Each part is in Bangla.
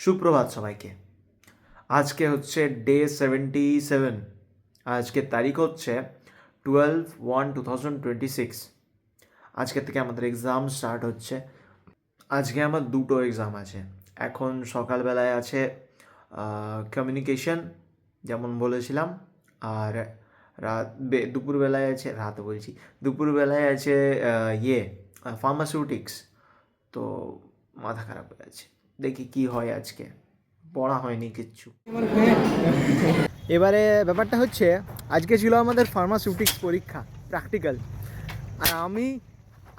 সুপ্রভাত সবাইকে। আজকে হচ্ছে ডে 77। আজকের তারিখ হচ্ছে 12/1/2026। আজকে থেকে আমাদের এক্সাম স্টার্ট হচ্ছে। আজকে আমার দুটো এক্সাম আছে। এখন সকালবেলায় আছে কমিউনিকেশন, যেমন বলেছিলাম, আর দুপুরবেলায় আছে, দুপুরবেলায় আছে ফার্মাসিউটিক্স। তো মাথা খারাপ হয়ে আছে, দেখি কি হয়। আজকে পড়া হয়নি কিচ্ছু। এবারে ব্যাপারটা হচ্ছে, আজকে ছিল আমাদের ফার্মাসিউটিক্স পরীক্ষা, প্র্যাকটিক্যাল। আর আমি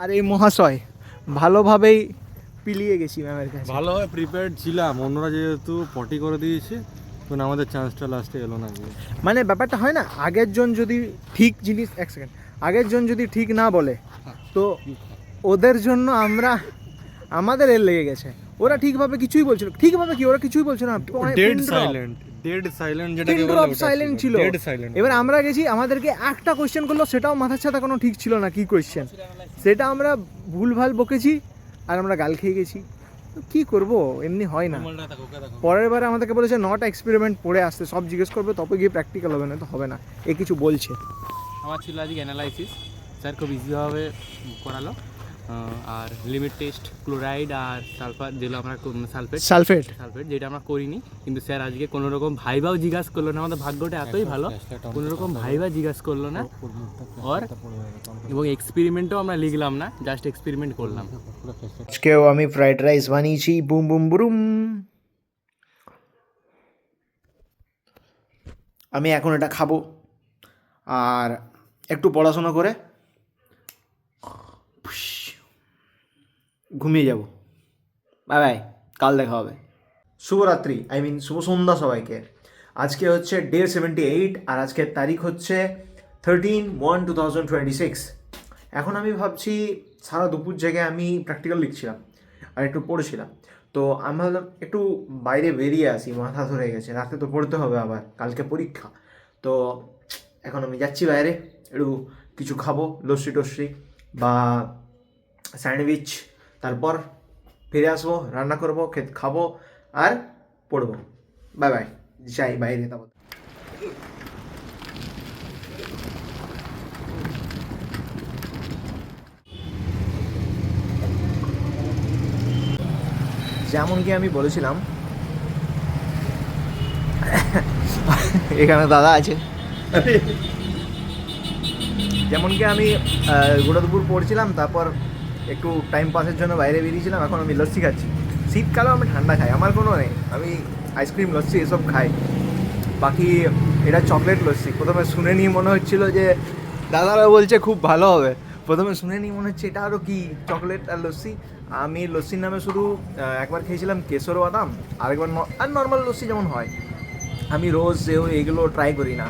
আর এই মহাশয় ভালোভাবেই পিলিয়ে গেছি ম্যামের কাছে। ভালোভাবে প্রিপেয়ার্ড ছিলাম, অন্যরা যেহেতু পটি করে দিয়েছে তখন আমাদের চান্সটা লাস্টে এলো না। মানে ব্যাপারটা হয় না, আগের জন যদি ঠিক জিনিস, এক সেকেন্ড, আগের জন যদি ঠিক না বলে তো ওদের জন্য আমাদের এর লেগে গেছে। ওরা ঠিকভাবে কিছুই বলছিল, ঠিকভাবে কি ওরা কিছুই বলছিল না, ডেড সাইলেন্ট যেটাকে বলে ওটা সাইলেন্ট ছিল। Dead silent. এবার আমরা গেছি, আমাদেরকে একটা কোশ্চেন করলো, সেটাও মাথার সাথে কোনো ঠিক ছিল না কি কোশ্চেন, সেটা আমরা ভুলভাল বকেছি আর আমরা গাল খেয়ে গেছি। তো কী করবো, এমনি হয় না। পরের বারে আমাদেরকে বলেছে নটা এক্সপেরিমেন্ট পড়ে আসতে, সব জিজ্ঞেস করবে তবে গিয়ে প্র্যাকটিক্যাল হবে, না তো হবে না, এ কিছু বলছে। আমার ছিল আজকে অ্যানালাইসিস, স্যার খুব ইজিভাবে করালো। আর লিমিট টেস্ট, ক্লোরাইড আর সালফার, যেগুলো আমরা সালফেট যেটা আমরা করিনি, কিন্তু স্যার আজকে কোনো রকম ভাইভাও জিজ্ঞাসা করলো না। আমাদের ভাগ্যটা এতই ভালো, কোনো রকম ভাইভা জিজ্ঞাসা করলো না। এবং এক্সপেরিমেন্টও আমরা লিখলাম না, জাস্ট এক্সপেরিমেন্ট করলাম। আজকেও আমি ফ্রাইড রাইস বানিয়েছি, বুম বুম বুরুম। আমি এখন এটা খাবো আর একটু পড়াশোনা করে ঘুমিয়ে যাব। বাই বাই, কাল দেখা হবে। শুভরাত্রি, শুভ সন্ধ্যা সবাইকে। আজকে হচ্ছে ডে 78 আর আজকের তারিখ হচ্ছে 13/1/2026। এখন আমি ভাবছি সারা দুপুর জায়গায় আমি প্র্যাকটিক্যাল লিখছিলাম আর একটু পড়েছিলাম। তো আমার একটু বাইরে বেরিয়ে আসি, মাথা ধরে গেছে, রাতে তো পড়তে হবে, আবার কালকে পরীক্ষা। তো এখন আমি যাচ্ছি বাইরে, একটু কিছু খাবো, লস্যি টস্যি বা স্যান্ডউইচ, তারপর ফিরে আসবো, রান্না করবো, খাবো আর পড়বো। বাই বাই, যাই বাইরে। তারপর যেমন কি আমি বলেছিলাম, এখানে দাদা আছে, যেমন কি আমি গোটা দুপুর পড়ছিলাম, তারপর একটু টাইম পাসের জন্য বাইরে বেরিয়েছিলাম। এখন আমি লস্যি খাচ্ছি। শীতকালেও আমি ঠান্ডা খাই, আমার কোনো নেই, আমি আইসক্রিম লস্যি এসব খাই। বাকি এটা চকলেট লস্যি। প্রথমে শুনে নিয়ে মনে হচ্ছিল যে দাদারা বলছে খুব ভালো হবে, প্রথমে শুনে নিয়ে মনে হচ্ছে এটা আরও কি চকলেট আর লস্যি। আমি লস্যির নামে শুধু একবার খেয়েছিলাম কেশর বাদাম, আরেকবার আর নর্মাল লস্যি যেমন হয়। আমি রোজ এইগুলো ট্রাই করি না,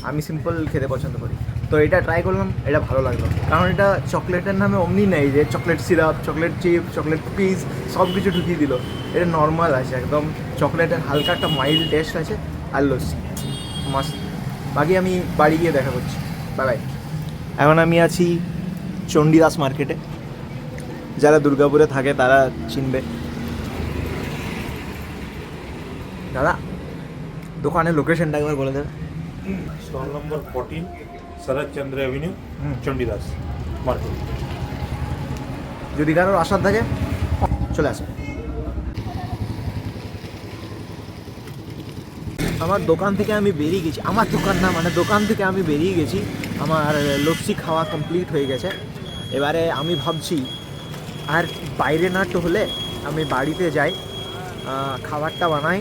আমি সিম্পল খেতে পছন্দ করি। তো এটা ট্রাই করলাম, এটা ভালো লাগলো, কারণ এটা চকলেটের নামে অমনি নেই যে chocolate syrup, chocolate chip, chocolate piece সব কিছু ঢুকিয়ে দিল। এটা নর্মাল আছে একদম, চকলেটের হালকা একটা মাইল্ড টেস্ট আছে আর লস্যি মাস্ট। বাকি আমি বাড়ি গিয়ে দেখা করছি, বাই বাই। এখন আমি আছি চণ্ডীদাস মার্কেটে, যারা দুর্গাপুরে থাকে তারা চিনবে। দাদা, দোকানের লোকেশনটা একবার বলে দেবে। स्टॉल नंबर 14 शरद चंद्र एवेन्यू चंडीदास मार्केट। যদি কারোর আসার থাকে চলে আসবে। আমার দোকান থেকে আমি বেরিয়ে গেছি, আমার দোকান না, মানে দোকান থেকে আমি বেরিয়ে গেছি। আমার লস্যি খাওয়া কমপ্লিট হয়ে গেছে। এবারে আমি ভাবছি আর বাইরে না তো হলে আমি বাড়িতে যাই, খাবারটা বানাই,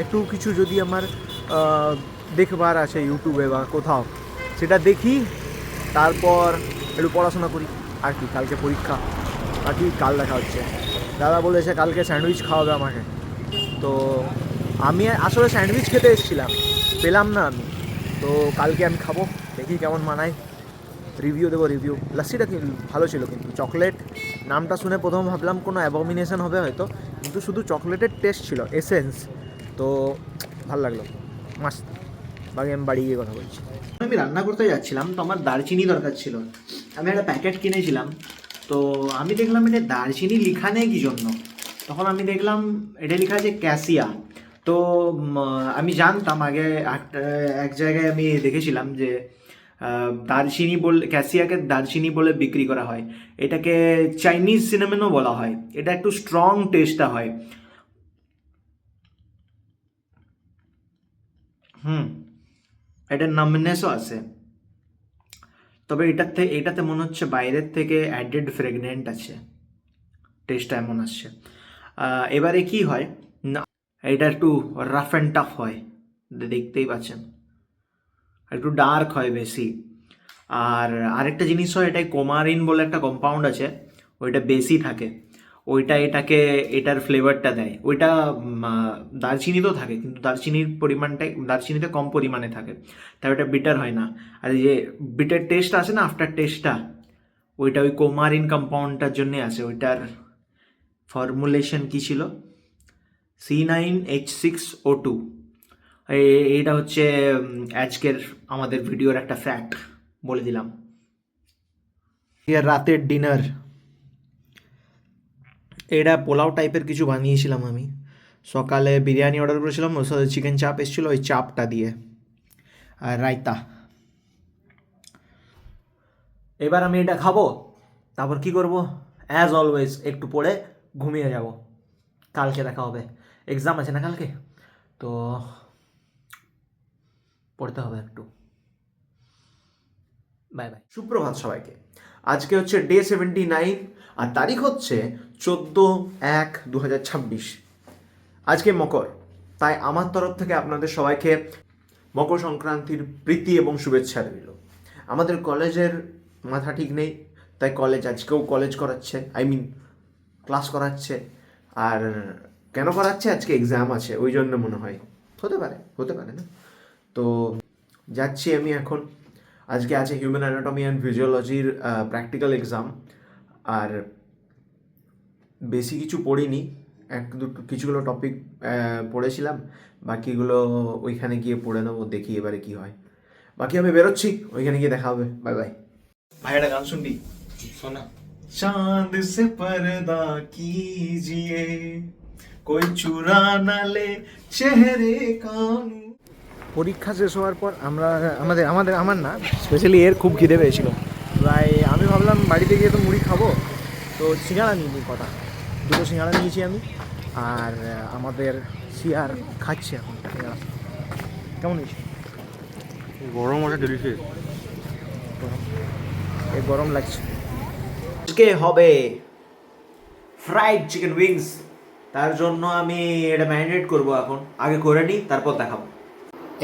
একটু কিছু যদি আমার দেখবার আছে ইউটিউবে বা কোথাও, সেটা দেখি, তারপর একটু পড়াশোনা করি আর কি। কালকে পরীক্ষা, বাকি কাল দেখা হচ্ছে। দাদা বলেছে কালকে স্যান্ডউইচ খাওয়াবে আমাকে। তো আমি আসলে স্যান্ডউইচ খেতে এসেছিলাম, পেলাম না আমি। তো কালকে আমি খাবো, দেখি কেমন মানায়, রিভিউ দেবো। লস্যিটা ভালো ছিল, কিন্তু চকলেট নামটা শুনে প্রথম ভাবলাম কোনো অ্যাবমিনেশন হবে হয়তো, কিন্তু শুধু চকলেটের টেস্ট ছিল, এসেন্স। তো ভালো লাগলো, মাস্ত। বাকি আমি বাড়ি গিয়ে কথা বলছি। আমি রান্না করতে যাচ্ছিলাম, তো আমার দারচিনি দরকার ছিল। আমি একটা প্যাকেট কিনেছিলাম, তো আমি দেখলাম এটা দারচিনি লেখা নেই কি জন্য। তখন আমি দেখলাম এটা লেখা আছে ক্যাসিয়া। তো আমি জানতাম আগে এক জায়গায় আমি দেখেছিলাম যে দারচিনি বলে, ক্যাসিয়াকে দারচিনি বলে বিক্রি করা হয়। এটাকে চাইনিজ সিনেমেনও বলা হয়। এটা একটু স্ট্রং টেস্টটা হয়। এটার নামনেসও আছে, তবে এটাতে মনে হচ্ছে বাইরের থেকে অ্যাডেড ফ্রেগনেন্ট আছে, টেস্টটা এমন আসছে। এবারে কি হয় না, এটা একটু রাফ অ্যান্ড টাফ হয়, দেখতেই পাচ্ছেন, একটু ডার্ক হয় বেশি। আর আরেকটা জিনিস হয়, এটাই কোমারিন বলে একটা কম্পাউন্ড আছে, ওইটা বেশি থাকে, ওইটা এটার ফ্লেভারটা দেয়। ওইটা দারচিনিতেও থাকে, কিন্তু দারচিনিতে কম পরিমাণে থাকে, তাই ওটা বিটার হয় না। আর এই যে বিটার টেস্ট আছে না, আফটার টেস্টটা, ওইটা ওই কোমারিন কম্পাউন্ডটার জন্যে আছে। ওইটার ফর্মুলেশন কী ছিল, C9H6O2। এইটা হচ্ছে আজকের আমাদের ভিডিওর একটা ফ্যাক্ট বলে দিলাম। রাতের ডিনার, এটা পোলাও টাইপের কিছু বানিয়েছিলাম আমি। সকালে বিরিয়ানি অর্ডার করেছিলাম, ওর সাথে চিকেন চাপ এসেছিলো, ওই চাপটা দিয়ে, আর রায়তা। এবার আমি এটা খাবো, তারপর কি করব, অ্যাজ অলওয়েজ একটু পড়ে ঘুমিয়ে যাব। কালকে দেখা হবে, এক্সাম আছে না কালকে, তো পড়তে হবে একটু। বাই বাই, সুপ্রভাত সবাইকে। আজকে হচ্ছে ডে 79 আর তারিখ হচ্ছে 14/1/2026। আজকে মকর, তাই আমার তরফ থেকে আপনাদের সবাইকে মকর সংক্রান্তির প্রীতি এবং শুভেচ্ছা রইল। আমাদের কলেজের মাথা ঠিক নেই, তাই আজকেও কলেজ করাচ্ছে, ক্লাস করাচ্ছে। আর কেন করাচ্ছে, আজকে এক্সাম আছে ওই জন্য মনে হয়, হতে পারে না। তো যাচ্ছি আমি এখন। আজকে আছে হিউম্যান অ্যানাটমি অ্যান্ড ফিজিওলজির প্র্যাকটিক্যাল এক্সাম। আর বেশি কিছু পড়িনি, কিছুগুলো টপিক পড়েছিলাম, বাকিগুলো ওইখানে গিয়ে পড়ে নেবো, দেখি এবারে কি হয়। বাকি আমি বেরোচ্ছি, ওইখানে গিয়ে দেখা হবে। Bye bye. ভাই একটা গান শুনবি? শোনা। চাঁদ সে পর্দা कीजिए कोई चुरा ना ले चेहरे कानू। পরীক্ষা শেষ হওয়ার পর আমার না, স্পেশালি এর খুব খিদে পেয়েছিল। তাই আমি ভাবলাম বাড়িতে গিয়ে তো মুড়ি খাবো, তো সিঙ্গাড়া নিয়ে নিই, 2 সিঙ্গাড়া নিয়েছি আমি। আর আমাদের সিয়ার খাচ্ছে এখন সিঙ্গাড়া। কেমন হয়েছে? গরম আছে, ডেলিশিয়াস। গরম লাগছে। আজকে হবে ফ্রাইড চিকেন উইংস, তার জন্য আমি এটা ম্যারিনেট করবো এখন, আগে করে নিই তারপর দেখাবো।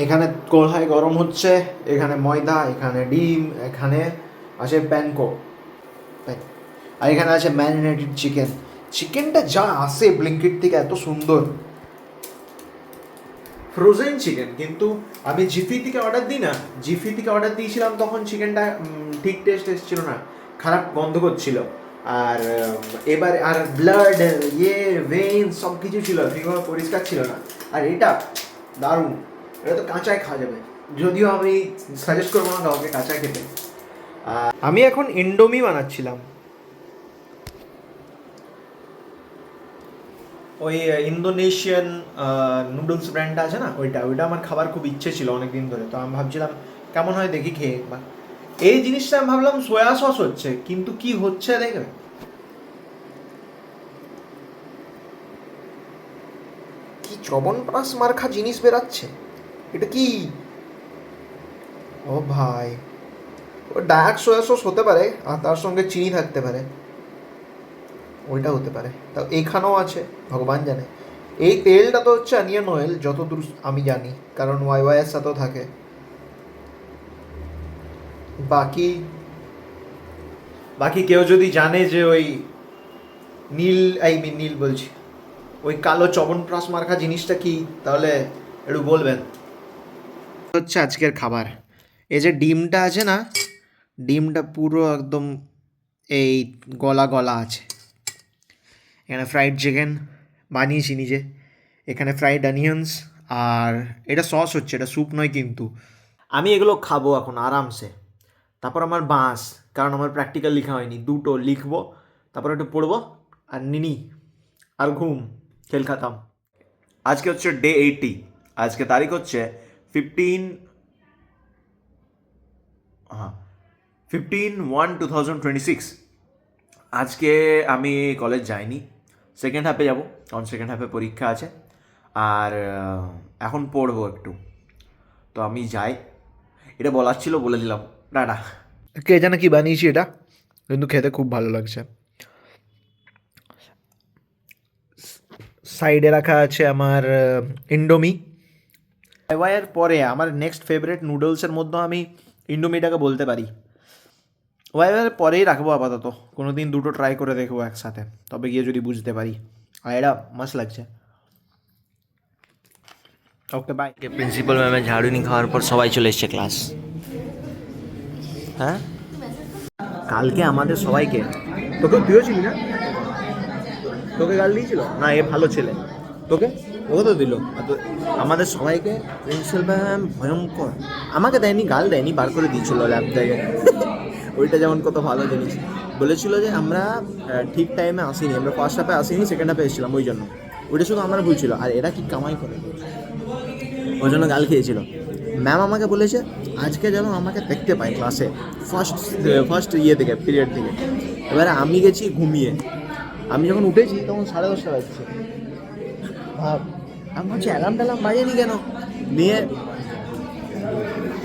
এখানে কড়াই গরম হচ্ছে, এখানে ময়দা, এখানে ডিম, এখানে আছে প্যানকো, আর এখানে আছে ম্যারিনেটেড চিকেনটা যা আসে ব্লিঙ্কিট থেকে, এত সুন্দর ফ্রোজেন চিকেন। কিন্তু আমি জিফি থেকে অর্ডার দিয়েছিলাম, তখন চিকেনটা ঠিক টেস্ট এসেছিল না, খারাপ গন্ধ করছিল। আর এবার আর ব্লাড ভেইন সব কিছু ছিল, ঠিকভাবে পরিষ্কার ছিল না। আর এটা দারুণ, এটা তো কাঁচায় খাওয়া যাবে, যদিও আমি সাজেস্ট করবো না কাউকে কাঁচা খেতে। আমি এখন ইন্ডোমি বানাচ্ছিলাম, ওই ইন্দোনেশিয়ান নুডলস ব্র্যান্ডটা আছে না, ওইটা আমার খাবার খুব ইচ্ছে ছিল অনেকদিন ধরে। তো আমি ভাবছিলাম কেমন হয় দেখি খেয়ে একবার। এই জিনিসটা আমি ভাবলাম সোয়া সস হচ্ছে, কিন্তু কি হচ্ছে দেখবে, কি চবনপ্রাশ মার্খা জিনিস বেরাচ্ছে। এটা কি? ও ভাই, ও ডার্ক সোয়া সস হতে পারে, আর তার সঙ্গে চিনি থাকতে পারে, ওইটা হতে পারে। তা এখানেও আছে, ভগবান জানে। এই তেলটা তো হচ্ছে অনিয়ন অয়েল, যতদূর আমি জানি, কারণ ওয়াইয়ের সাথেও থাকে। বাকি কেউ যদি জানে যে ওই নীল বলছি, ওই কালো চবনপ্রাশ মার্কা জিনিসটা কি, তাহলে একটু বলবেন। হচ্ছে আজকের খাবার, এই যে ডিমটা আছে না, ডিমটা পুরো একদম এই গলা আছে। এখানে ফ্রাইড চিকেন বানিয়েছি নিজে, এখানে ফ্রাইড অনিয়ন্স, আর এটা সস হচ্ছে, এটা স্যুপ নয় কিন্তু। আমি এগুলো খাবো এখন আরামসে। তারপর আমার বাস, কারণ আমার প্র্যাকটিক্যাল লেখা হয়নি, 2টো লিখবো, তারপর একটু পড়বো আর নিনি আর ঘুম, খেল খাতাম। আজকে হচ্ছে ডে 80, আজকে তারিখ হচ্ছে 15/1/2026। আজকে আমি কলেজ যাইনি, সেকেন্ড হাফে যাব, কারণ সেকেন্ড হাফে পরীক্ষা আছে। আর এখন পড়বো একটু, তো আমি যাই। এটা বলার ছিল, বলে দিলাম, টাটা। কে জানে কি বানিয়েছি এটা, কিন্তু খেতে খুব ভালো লাগছে। সাইডে রাখা আছে আমার ইন্ডোমি। ওয়াইয়ের পরে আমার নেক্সট ফেভারিট নুডলসের মধ্যে আমি ইন্ডোমিটাকে বলতে পারি। ওয়াইয়ের পরেই রাখবো আপাতত, কোনো দিন দুটো ট্রাই করে দেখবো একসাথে, তবে গিয়ে যদি বুঝতে পারি। আর এটা মাস্ট লাগছে। Okay bye. প্রিন্সিপাল ম্যামের ঝাড়ুনি খাওয়ার পর সবাই চলে এসছে ক্লাস। হ্যাঁ, কালকে আমাদের সবাইকে, তোকে তুইও ছিলি না? তোকে গাল দিয়েছিল না? এ ভালো ছেলে, তোকে ওকে তো দিল। আমাদের সবাইকে প্রিন্সিপাল ম্যাম ভয়ঙ্কর, আমাকে দেয়নি, গাল দেয়নি, বার করে দিয়েছিল ল্যাব থেকে। ওইটা যেমন কত ভালো জিনিস। বলেছিল যে আমরা ঠিক টাইমে আসিনি, আমরা ফার্স্ট হাফে আসিনি, সেকেন্ড হাফে এসেছিলাম, ওই জন্য। ওইটা শুধু আমার ভুল ছিল, আর এরা কি কামাই করে, ওই জন্য গাল খেয়েছিল। ম্যাম আমাকে বলেছে আজকে যেন আমাকে দেখতে পাই ক্লাসে, ফার্স্ট ইয়ে থেকে, পিরিয়ড থেকে। এবারে আমি গেছি ঘুমিয়ে, আমি যখন উঠেছি তখন 10:30 বাজছে। ভাব, আমি ভাবছি অ্যালার্ম ট্যালার্ম বাজেনি কেন, নিয়ে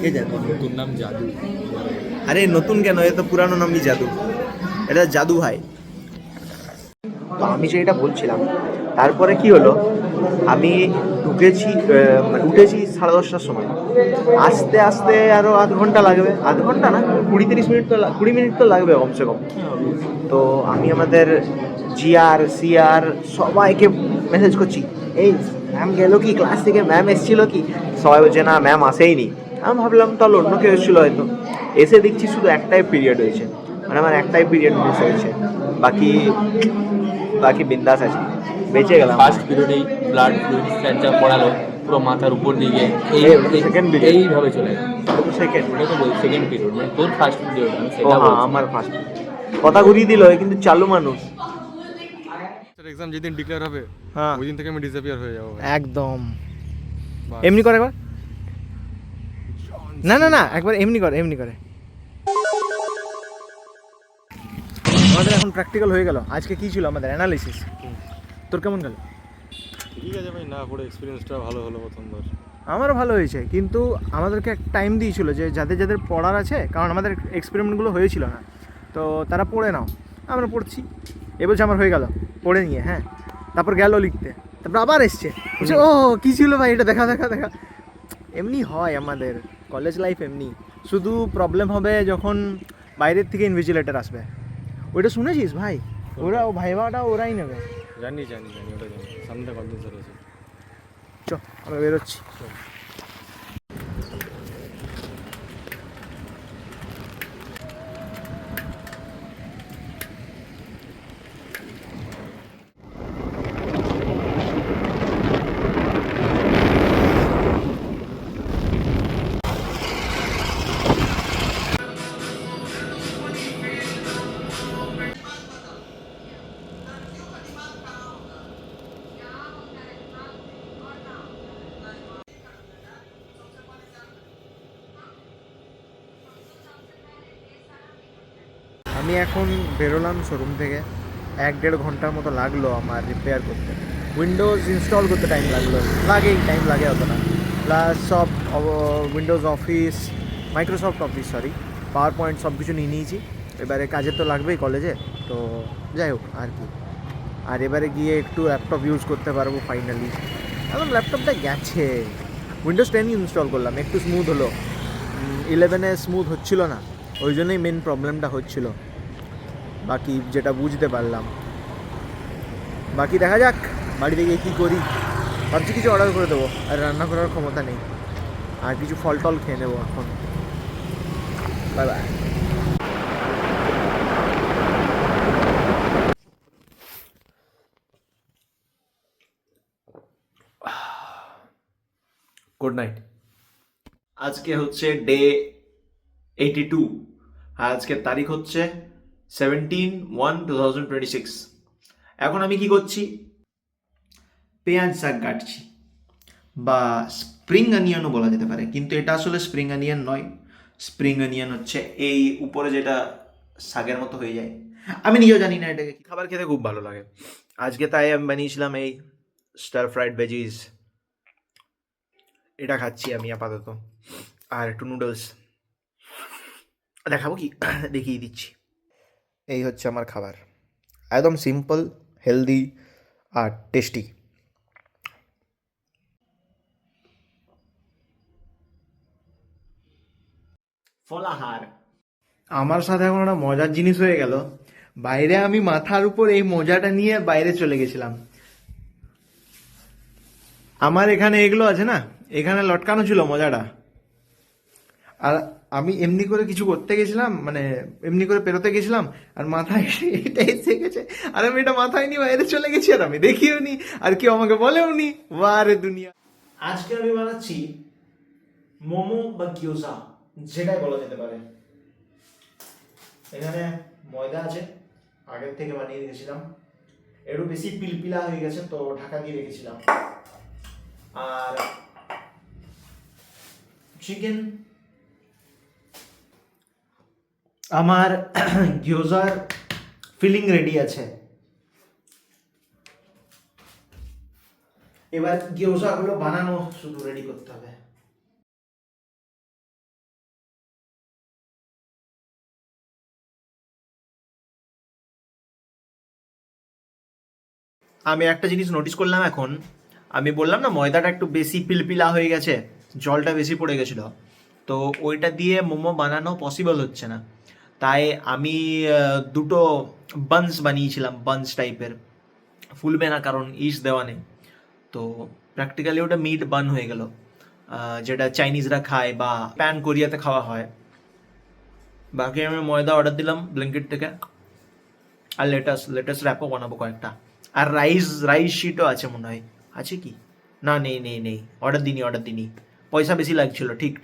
কে জানো তোর নাম জাদু। আরে নতুন কেন, এ তো পুরানো নামই জাদু, এটা জাদু ভাই। তো আমি যেটা বলছিলাম, তারপরে কি হলো, আমি ঢুকেছি, উঠেছি 10:30টার সময়। আস্তে আস্তে আরও আধ ঘন্টা লাগবে, আধ ঘন্টা না, 20-30 মিনিট তো 20 মিনিট তো লাগবে কমসে কম। তো আমি আমাদের জিআর সিআর সবাইকে মেসেজ করছি, এই ম্যাম গেল কি ক্লাস থেকে, ম্যাম এসেছিল কি? সবাই বলছে না, ম্যাম আসেইনি। আমি ভাবলাম তাহলে অন্য কেউ এসেছিলো হয়তো। এসে দেখছি শুধু একটাই পিরিয়ড হয়েছে, মানে আমার একটাই পিরিয়ড মিস হয়েছে, বাকি বিন্দাস আছে, বেঁচে গেলাম। ফার্স্ট পিরিয়ডেই ব্লাড ফ্লুইড স্যার যা পড়ালো পুরো মাথার উপর দিকে সেকেন্ড পিরিয়ড, এইভাবে চলে গেল। সেকেন্ড, ওটা তো বল সেকেন্ড পিরিয়ড, মানে তোর ফার্স্ট পিরিয়ড ও সেটা হ্যাঁ, বলছি। আমার ফার্স্ট। কথা ঘুরিয়ে দিল, কিন্তু চালু মানুষ। এক্সাম যেদিন ডিক্লেয়ার হবে, হ্যাঁ ওই দিন থেকে আমি ডিসঅ্যাপিয়ার হয়ে যাবো। একদম। বাস। এমনি করে একবার, না না না, একবার এমনি করে, এমনি করে। আমাদের এখন প্র্যাকটিক্যাল হয়ে গেল। আজকে কি ছিল আমাদের? অ্যানালিসিস। তোর কেমন গেল? ঠিক আছে ভাই, না পড়ে এক্সপিরিয়েন্সটা ভালো হলো প্রথমবার। আমারও ভালো হয়েছে, কিন্তু আমাদেরকে এক টাইম দিয়েছিল যে যাদের যাদের পড়ার আছে, কারণ আমাদের এক্সপেরিমেন্টগুলো হয়েছিল না, তো তারা পড়ে নাও। আমরা পড়ছি, এ বলছে আমার হয়ে গেল, পড়ে নিয়ে, হ্যাঁ। তারপর গেল লিখতে, তারপর আবার এসছে, বলছে ও কী ছিল ভাই এটা, দেখা দেখা দেখা। এমনি হয় আমাদের কলেজ লাইফ, এমনি। শুধু প্রবলেম হবে যখন বাইরের থেকে ইনভিজিলেটর আসবে। ওইটা শুনেছিস ভাই? ওরা ও ভাইবাটা ওরাই নেবে। জানি জানি জানি, ওটা জানি, সামনে কন্ডেন্সার আছে। চ আমরা বেরোচ্ছি। আমি এখন বেরোলাম শোরুম থেকে, 1-1.5 ঘন্টার মতো লাগলো আমার রিপেয়ার করতে। উইন্ডোজ ইনস্টল করতে টাইম লাগলো, টাইম লাগে অতটা। প্লাস সব Windows office, Microsoft office sorry, power point সব কিছু নিয়ে নিয়েছি। এবারে কাজে তো লাগবেই কলেজে, তো যাই হোক আর কি। আর এবারে গিয়ে একটু ল্যাপটপ ইউজ করতে পারবো ফাইনালি। এখন ল্যাপটপটা গেছে। উইন্ডোজ 10 ইনস্টল করলাম, একটু স্মুথ হলো। 11-এ স্মুথ হচ্ছিল না, ওই জন্যই মেন প্রবলেমটা হচ্ছিল। বাকি যেটা বুঝতে পারলাম, বাকি দেখা যাক বাড়িতে গিয়ে কী করি। ভাবছি কিছু অর্ডার করে দেবো, আর রান্না করার ক্ষমতা নেই। আর কিছু ফল টল খেয়ে নেবো এখন। Bye bye. Good night. আজকে হচ্ছে ডে 82, আর আজকের তারিখ হচ্ছে 17/1/2026। এখন আমি কি করছি, পেঁয়াজ শাক কাটছি, বা স্প্রিং অনিয়নও বলা যেতে পারে, কিন্তু এটা আসলে স্প্রিং অনিয়ন নয়। স্প্রিং অনিয়ন হচ্ছে এই উপরে যেটা শাকের মতো হয়ে যায়, আমি নিজেও জানি না এটাকে। খাবার খেতে খুব ভালো লাগে। আজকে তাই আমি বানিয়েছিলাম এই স্টার ফ্রাইড ভেজিস, এটা খাচ্ছি আমি আপাতত, আর একটু নুডলস দেখাবো কি দেখিয়ে দিচ্ছি। এই হচ্ছে আমার খাবার, একদম সিম্পল, হেলদি আর টেস্টি। ফলাহার। আমার সাথে এখন একটা মজার জিনিস হয়ে গেল, বাইরে আমি মাথার উপর এই মোজাটা নিয়ে বাইরে চলে গেছিলাম। আমার এখানে এগুলো আছে না, এখানে লটকানো ছিল মোজাটা, আর আমি এমনি করে কিছু করতে গেছিলাম, মানে এমনি করে পেরোতে গেছিলাম, আর মাথায় এটা এসে গেছে, আর আমি এটা মাথায় নিয়ে বাইরে চলে গেছি, আর আমি দেখিও নি, আর কেউ আমাকে বলেও নি। বারে দুনিয়া। আজকে আমি বানাচ্ছি মোমো বা গিয়োজা, যেটাই বলা যেতে পারে। এখানে ময়দা আছে, আগের থেকে বানিয়ে রেখেছিলাম, একটু বেশি পিলপিলা হয়ে গেছে তো ঢাকা দিয়ে রেখেছিলাম, আর চিকেন। আমার গিয়োজার ফিলিং রেডি আছে, এবার গিয়োজাগুলো বানানো শুধু রেডি করতে হবে। আমি একটা জিনিস নোটিস করলাম এখন, আমি বললাম না ময়দাটা একটু বেশি পিলপিলা হয়ে গেছে, জলটা বেশি পড়ে গেছিলো, তো ওইটা দিয়ে মোমো বানানো পসিবল হচ্ছে না। তাই আমি দুটো বানস বানিয়েছিলাম, বানস টাইপের, ফুলবে না কারণ ইস্ট দেওয়া নেই, তো প্র্যাকটিক্যালি ওটা মিট বান হয়ে গেল, যেটা চাইনিজরা খায় বা প্যান কোরিয়াতে খাওয়া হয়। বাকি আমি ময়দা অর্ডার দিলাম ব্লিঙ্কিট থেকে, আর লেটাস র্যাপও বানাবো কয়েকটা, আর রাইস শিটও আছে মনে হয়, আছে কি না, নেই, অর্ডার দিনি, পয়সা বেশি লাগছিল, ঠিক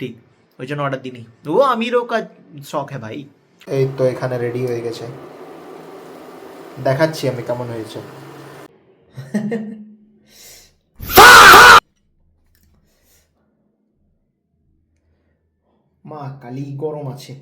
ওই জন্য অর্ডার দিনি। ও আমিরও কাজ শখ হ্যাঁ ভাই। এই তো এখানে রেডি হয়ে গেছে, দেখাচ্ছি আমি কেমন হয়েছে। মা কালি গরম আছে।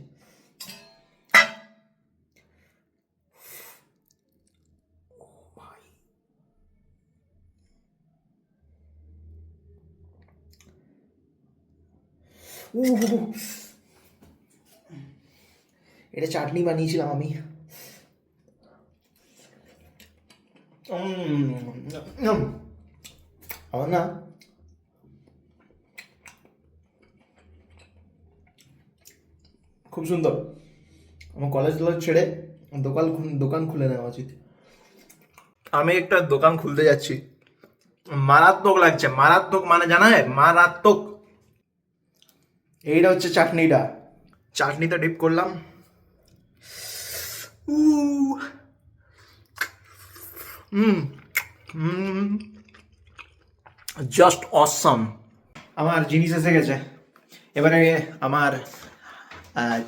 এটা চাটনি বানিয়েছিলাম আমি। আমার না খুব সুন্দর, আমার কলেজ ছেড়ে দোকান খুলে নেওয়া উচিত। আমি একটা দোকান খুলতে যাচ্ছি, মারাত্মক লাগছে, মারাত্মক মানে জানা যায় মারাত্মক। এইটা হচ্ছে চাটনিটা ডিপ করলাম, জাস্ট অসম। আমার জিনিস এসে গেছে, এবারে আমার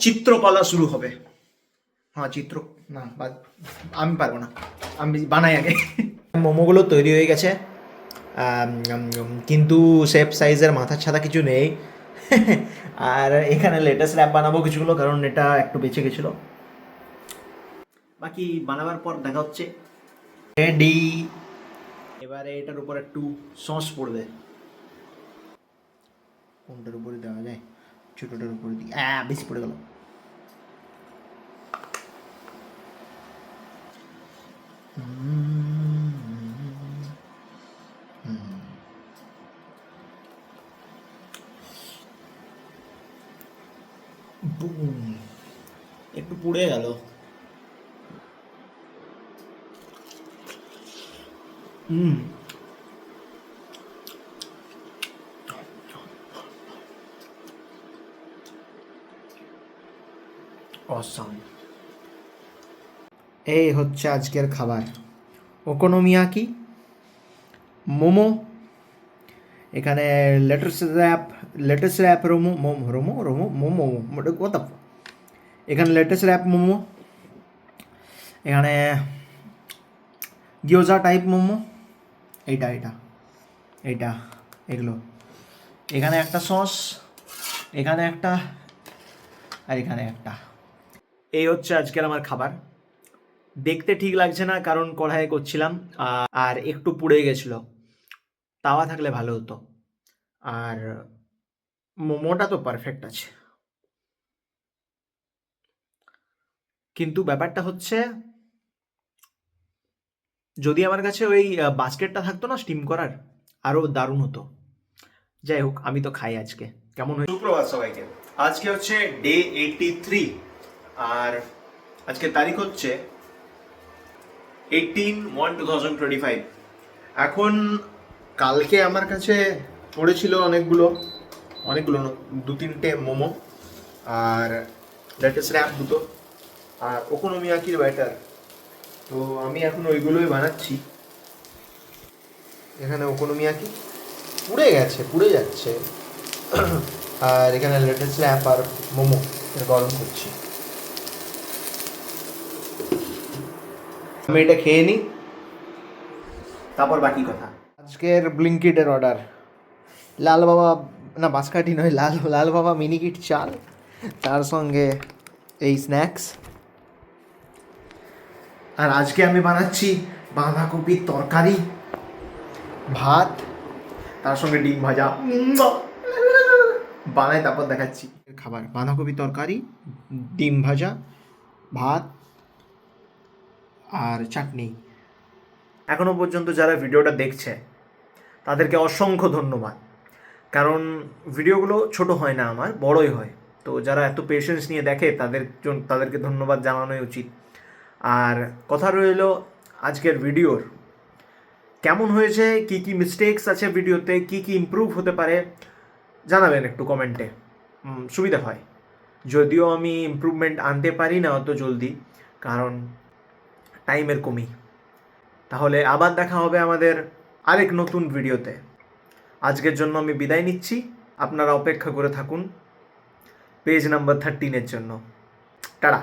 চিত্রকলা শুরু হবে। হ্যাঁ না আমি পারবো না, আমি বানাই আগে। মোমোগুলো তৈরি হয়ে গেছে, কিন্তু শেপ সাইজের মাথার ছাতা কিছু নেই। আর এখানে লেটেস্ট র্যাপ বানাবো কিছুগুলো, কারণ এটা একটু বেঁচে গেছিলো। বাকি বানাবার পর দেখা হচ্ছে। রেডি। এবারে এটার উপর একটু সস পড়বে, কোনটার উপরে দেওয়া যায়, ছোটোটার উপরে দিই, বেশি পড়ে গেল। একটু পুড়ে গেল। অসাম। এই হচ্ছে আজকের খাবার, ওকোনোমিয়াকি মোমো। এখানে লেটেস্ট র্যাপ মোমো কত, এখানে লেটেস্ট র্যাপ মোমো, এখানে গিয়োজা টাইপ মোমো, এইটা এটা এগুলো, এখানে একটা সস, এখানে একটা, আর এখানে একটা। এই হচ্ছে আজকের আমার খাবার। দেখতে ঠিক লাগছে না কারণ কড়াইয়ে করছিলাম, আর একটু পুড়ে গেছিলো। তাওয়া থাকলে ভালো হতো। আর মোমোটা তো পারফেক্ট আছে, কিন্তু ব্যাপারটা হচ্ছে যদি আমার কাছে ওই বাস্কেটটা থাকতো না স্টিম করার, আরও দারুণ হতো। যাই হোক, আমি তো খাই আজকে। কেমন হয়েছে? সুপ্রভাত সবাইকে। আজকে হচ্ছে ডে 83, আর আজকে তারিখ হচ্ছে 18/1/2025। এখন কালকে আমার কাছে পড়েছিল অনেকগুলো না, 2-3টে মোমো, আর লেটেস্ট র্যাপ দুটো, আর ওকোনোমিয়াকির ব্যাটার। তো আমি এখন ওইগুলোই বানাচ্ছি। এখানে ওকোনোমিয়াকি পুড়ে যাচ্ছে, আর এখানে লেটেস্ট র্যাপ আর মোমো গরম করছি। আমি এটা খেয়ে নিই, তারপর বাকি কথা। আজকের ব্লিঙ্কিটের অর্ডার, লাল বাবা, না বাঁশকাঠি নয়, লাল বাবা মিনিকিট চাল, তার সঙ্গে এই স্ন্যাক্স। আর আজকে আমি বানাচ্ছি বাঁধাকপির তরকারি, ভাত, তার সঙ্গে ডিম ভাজা। বানাই তারপর দেখাচ্ছি খাবার। বাঁধাকপি তরকারি, ডিম ভাজা, ভাত আর চাটনি। এখনো পর্যন্ত যারা ভিডিওটা দেখছে তাদেরকে অসংখ্য ধন্যবাদ, কারণ ভিডিওগুলো ছোট হয় না, আমার বড়ই হয়। তো যারা এত পেশেন্স নিয়ে দেখে তাদেরকে ধন্যবাদ জানানোই উচিত। আর কথা রইল আজকের ভিডিওর কেমন হয়েছে, কি কি মিস্টেকস আছে ভিডিওতে, কি কি ইমপ্রুভ হতে পারে জানাবেন একটু কমেন্টে, সুবিধা হয়। যদিও আমি ইমপ্রুভমেন্ট আনতে পারি না অত জলদি, কারণ টাইমের কমি। তাহলে আবার দেখা হবে আমাদের আরেক নতুন ভিডিওতে। আজকের জন্য আমি বিদায় নিচ্ছি, আপনারা অপেক্ষা করে থাকুন পেজ নাম্বার 13-এর জন্য। টাটা।